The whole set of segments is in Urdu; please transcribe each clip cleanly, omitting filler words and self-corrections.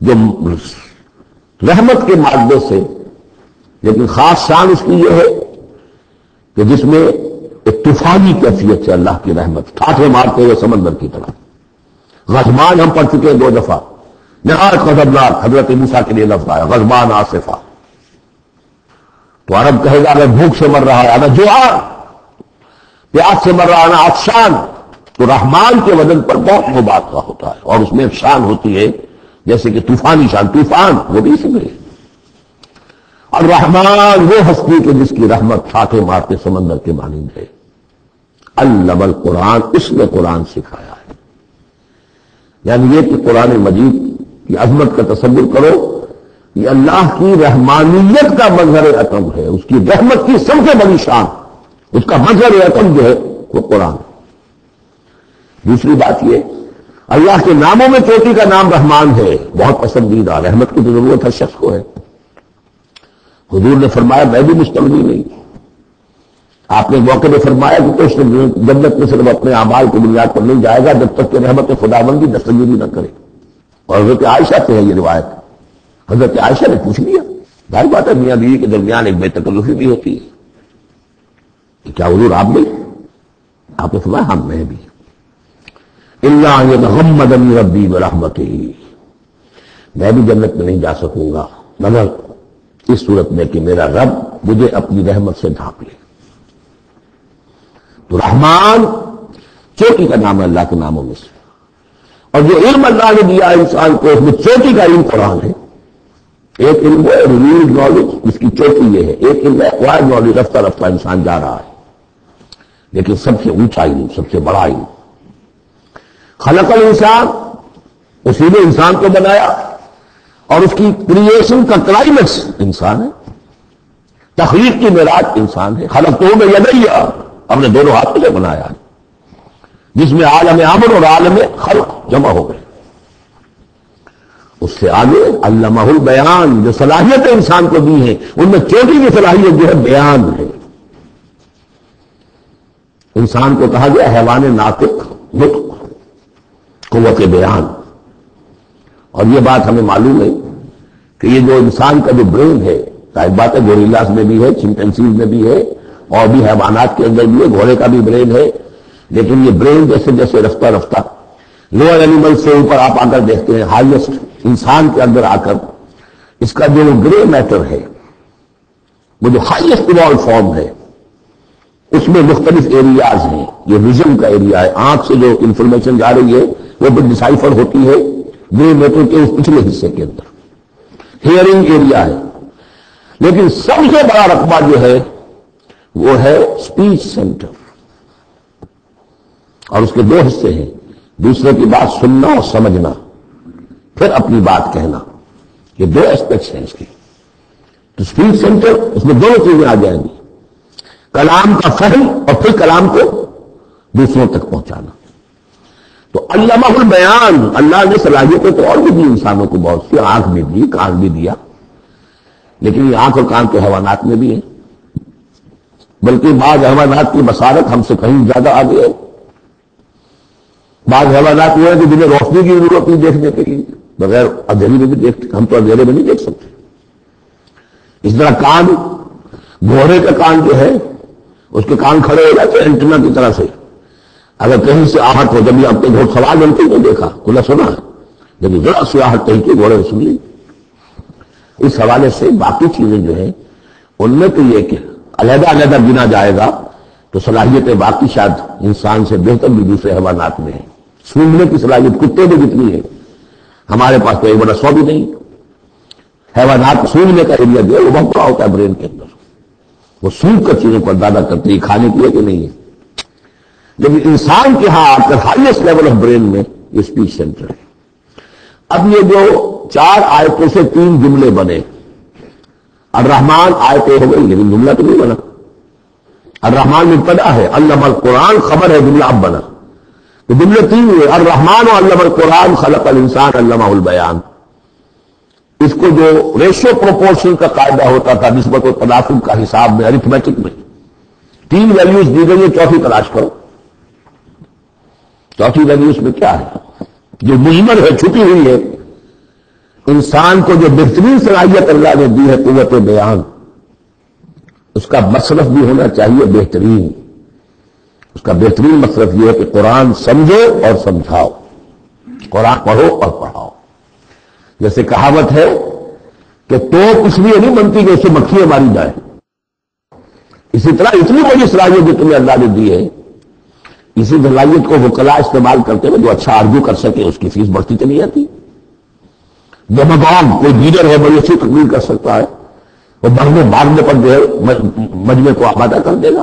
جو رحمت کے مادے سے، لیکن خاص شان اس کی یہ ہے کہ جس میں ایک طوفانی کیفیت سے اللہ کی رحمت ٹھاٹھے مارتے ہوئے سمندر کی طرح. غضبان ہم پڑھ چکے ہیں 2 دفعہ، نہایت غضبناک حضرت موسیٰ کے لیے لفظ آیا غضبان آصفہ. تو عرب کہے گا اگر بھوک سے مر رہا ہے انا جوعان، پیاس سے مر رہا ہے انا عطشان. تو رحمان کے وزن پر بہت مبالغہ ہوتا ہے، اور اس میں ایک شان ہوتی ہے جیسے کہ طوفانی شان، طوفان وہ بھی اسی میں ہے. اور رحمان وہ ہستی کہ جس کی رحمت ٹھاٹھے مارتے سمندر کے مانند ہے. علم القرآن، اس نے قرآن سکھایا ہے. یعنی یہ کہ قرآن مجید کی عظمت کا تصور کرو، یہ اللہ کی رحمانیت کا مظہر عطم ہے، اس کی رحمت کی سب سے بڑی شان، اس کا مظہر عطم جو ہے وہ قرآن. دوسری بات یہ، اللہ کے ناموں میں چوٹی کا نام رحمان ہے، بہت پسندیدہ. رحمت کی تو ضرورت ہر شخص کو ہے. حضور نے فرمایا میں بھی مستغنی نہیں. آپ نے موقع میں فرمایا کہ کچھ جنت میں صرف اپنے اعمال کی بنیاد پر نہیں جائے گا جب تک کہ رحمت خداوندی دستگیری نہ کرے. اور حضرت عائشہ سے ہے یہ روایت. حضرت عائشہ نے پوچھ لیا، ظاہر بات ہے میاں بیوی کے درمیان ایک بے تکلفی بھی ہوتی ہے کہ کیا حضور آپ نہیں؟ آپ نے فرمایا ہاں میں بھی. الا ان یتغمدنی ربی برحمتہ، میں بھی جنت میں نہیں جا سکوں گا مگر اس صورت میں کہ میرا رب مجھے اپنی رحمت سے ڈھانپ لے. تو رحمان چوٹی کا نام ہے اللہ کے ناموں میں سے. اور جو علم اللہ نے دیا انسان کو اس میں چوٹی کا علم قرآن ہے. ایک علم ہے ریویلڈ نالج، اس کی چوٹی یہ ہے. ایک علم ہے ایکوائرڈ نالج، رفتہ رفتہ انسان جا رہا ہے. لیکن سب سے اونچا علم، سب سے بڑا علم خلق الانسان، اسی نے انسان کو بنایا اور اس کی کریشن کا کلائمیکس انسان ہے. تخلیق کی معراج انسان ہے. خلقتہ میں یدیا، ہم نے دونوں ہاتھوں سے بنایا ہے، جس میں عالم امر اور عالم خلق جمع ہو گئے. اس سے آگے علمہ البیان، جو صلاحیتیں انسان کو دی ہیں ان میں چوٹی کی صلاحیت جو ہے بیان ہے. انسان کو کہا گیا حیوان ناطق نطق، قوت بیان. اور یہ بات ہمیں معلوم ہے کہ یہ جو انسان کا جو برین ہے، ظاہر بات ہے گوریلاز میں بھی ہے، چمپینزیز میں بھی ہے، اور بھی حیوانات کے اندر بھی ہے، گھوڑے کا بھی برین ہے. لیکن یہ برین جیسے جیسے رفتہ رفتہ لوئر اینیمل سے اوپر آپ آ کر دیکھتے ہیں، ہائیسٹ انسان کے اندر آ کر اس کا جو گرے میٹر ہے، وہ جو ہائیسٹ ایوالوڈ فارم ہے، اس میں مختلف ایریاز ہیں. یہ ویژن کا ایریا ہے، آنکھ سے جو انفارمیشن جا رہی ہے وہ بھی ڈسائفر ہوتی ہے گرے میٹر کے اس پچھلے حصے کے اندر. ہیئرنگ ایریا ہے. لیکن سب سے بڑا رقبہ جو ہے وہ ہے اسپیچ سینٹر، اور اس کے 2 حصے ہیں، دوسرے کی بات سننا اور سمجھنا، پھر اپنی بات کہنا. یہ 2 ایسپیکٹس ہیں اس کے. تو اسپیچ سینٹر، اس میں دونوں چیزیں آ جائیں گی، کلام کا فہم اور پھر کلام کو دوسروں تک پہنچانا. تو علمہ البیان، اللہ نے صلاحیتیں تو اور بھی دی انسانوں کو بہت سی، آنکھ بھی دی، کان بھی دیا. لیکن یہ آنکھ اور کان تو حیوانات میں بھی ہے، بلکہ بعض حیوانات کی بصارت ہم سے کہیں زیادہ آگے ہے. بعض حیوانات وہ ہیں کہ جنہیں روشنی کی ضرورت نہیں دیکھنے کے لیے، بغیر اندھیرے میں بھی دیکھتے، ہم تو اندھیرے میں نہیں دیکھ سکتے. اس طرح کان، گھوڑے کا کان جو ہے اس کے کان کھڑے ہو جاتے ہیں اینٹنا کی طرح سے. اگر کہیں سے آہٹ ہو، جب یہ اپنے گھوڑ سوار بنتے ہی نہیں دیکھا، کھلا سنا ہے، جب ذرا سی آہٹ کہیں کی گھوڑے سن لی. اس حوالے سے باقی چیزیں جو ہیں ان میں تو یہ کہ علیحدہ علیحدہ گنا جائے گا تو صلاحیتیں باقی شاید انسان سے بہتر بھی دوسرے حیوانات میں ہیں. سونگنے کی صلاحیت کتے میں جتنی ہے ہمارے پاس تو ایک بڑا سو بھی نہیں. حیوانات سونگنے کا ایریا جو ہے وہ بہت بڑا ہوتا ہے برین کے اندر، وہ سونگ کر چیزوں کو اندازہ کرتے ہیں کھانے کے لیے کہ نہیں ہے. لیکن انسان کے ہاں آپ کا ہائیسٹ لیول آف برین میں یہ اسپیچ سینٹر ہے. اب یہ جو 4 آیتوں سے 3 جملے بنے، الرحمن آیتیں ہو گئی لیکن جملہ تو نہیں بنا. الرحمن مبتدا ہے، علم القرآن خبر ہے، جملہ اب بنا. تو جملے 3 ہوئے، الرحمن و علم القرآن خلق الانسان علمہ البیان. اس کو جو ریشو پروپورشن کا قاعدہ ہوتا تھا نسبت و تناسب کا حساب میں، ارتھمیٹک میں 3 ویلیوز دی گئی ہے، چوتھی تلاش کرو. چوتھی ویلیو اس میں کیا ہے جو مجمل ہے، چھپی ہوئی ہے، انسان کو جو بہترین صلاحیت اللہ نے دی ہے قوت بیان، اس کا مصرف بھی ہونا چاہیے بہترین. اس کا بہترین مصرف یہ ہے کہ قرآن سمجھو اور سمجھاؤ، قرآن پڑھو اور پڑھاؤ. جیسے کہاوت ہے کہ توپ اس لیے نہیں بنتی کہ اسے مکھیاں ماری جائیں، اسی طرح اتنی بڑی صلاحیت جو تمہیں اللہ نے دی ہے، اسی صلاحیت کو وکلاء استعمال کرتے ہوئے جو اچھا آرگو کر سکے اس کی فیس بڑھتی چلی جاتی. ڈیموگوگ کوئی لیڈر ہے بڑی اچھی تقریر کر سکتا ہے، وہ مارنے پر جو ہے مجمع کو آمادہ کر دے گا،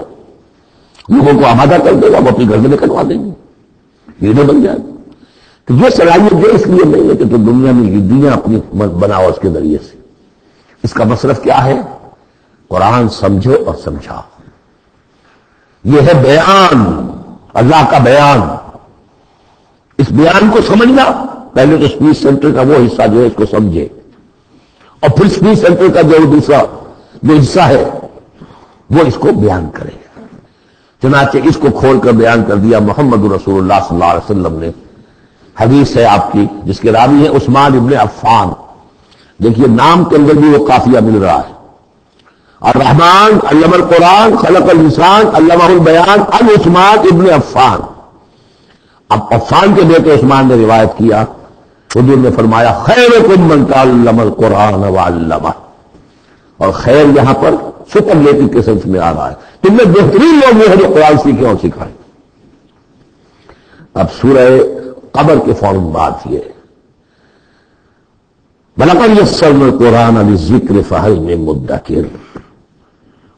لوگوں کو آمادہ کر دے گا، وہ اپنی گردنیں کٹوا دیں گے، لیڈر بن جائے گا. تو یہ صلاحیت جو اس لیے نہیں ہے کہ تو دنیا میں لیڈیاں اپنی بناؤ اس کے ذریعے سے. اس کا مصرف کیا ہے؟ قرآن سمجھو اور سمجھاؤ. یہ ہے بیان، اللہ کا بیان. اس بیان کو سمجھنا، پہلے تو اسپیچ سینٹر کا وہ حصہ جو ہے اس کو سمجھے، اور پھر اسپیچ سینٹر کا جو دوسرا جو حصہ ہے وہ اس کو بیان کرے. چنانچہ اس کو کھول کر بیان کر دیا محمد رسول اللہ صلی اللہ علیہ وسلم نے. حدیث ہے آپ کی جس کے راوی ہے عثمان ابن عفان. دیکھیے نام کے اندر بھی وہ قافیہ مل رہا ہے. الرحمن علم القرآن خلق الانسان علمہ البیان عن عثمان ابن عفان. اب عفان کے بیٹے عثمان نے روایت کیا، حضور نے فرمایا خیرکم من تعلم القرآن وعلمہ. اور خیر یہاں پر سپرلیٹو کے سینس میں آ رہا ہے، تم میں بہترین لوگ وہ ہیں جو قرآن سیکھیں اور سکھائیں. اب سورہ قمر کے فوراً بعد یہ وَلَقَدْ يَسَّرْنَا الْقُرْآنَ لِلذِّكْرِ فَهَلْ مِن مُدَّكِرٍ.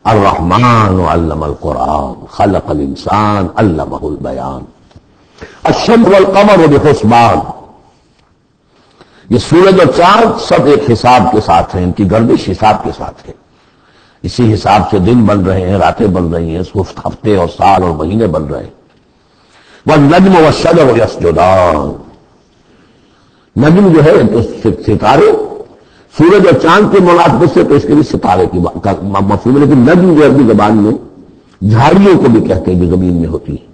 الرحمن علم القرآن خلق الانسان علمہ البیان. الشمس والقمر بحسبان. یہ سورج اور چاند سب ایک حساب کے ساتھ ہیں، ان کی گردش حساب کے ساتھ ہے. اسی حساب سے دن بن رہے ہیں، راتیں بن رہی ہیں، ہفتے اور سال اور مہینے بن رہے ہیں. والنجم والشجر یسجدان. نجم جو ہے تو ستارے، سورج اور چاند کے مناسبت سے تو اس کے لیے ستارے کی مفہوم ہے، لیکن نجم جو عربی زبان میں جھاڑیوں کو بھی کہتے ہیں جو زمین میں ہوتی ہے،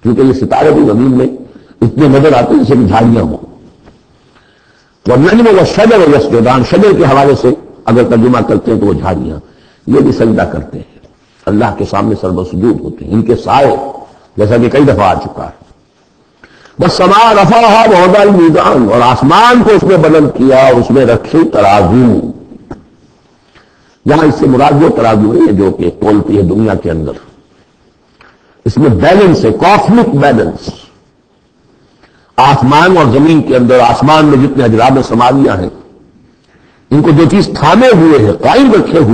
کیونکہ یہ ستارے بھی زمین میں اتنے نظر آتے ہیں جیسے کہ جھاڑیاں ہوں. والنجم والشجر یسجدان، شجر کے حوالے سے اگر ترجمہ کرتے ہیں تو وہ جھاڑیاں، یہ بھی سجدہ کرتے ہیں، اللہ کے سامنے سربسجود ہوتے ہیں. ان کے سائے جیسا کہ کئی دفعہ آ چکا ہے. والسماء رفعها ووضع الميزان. اور آسمان کو اس میں بلند کیا اور اس میں رکھی ترازو. یہاں اس سے مراد وہ ترازو نہیں ہے جو کہ تولتی ہے دنیا کے اندر، اس میں بیلنس ہے، کاسمک بیلنس. آسمان اور زمین کے اندر، آسمان میں جتنے اجرام سماویہ ہیں، ان کو جو چیز تھامے ہوئے ہے، قائم رکھے ہوئے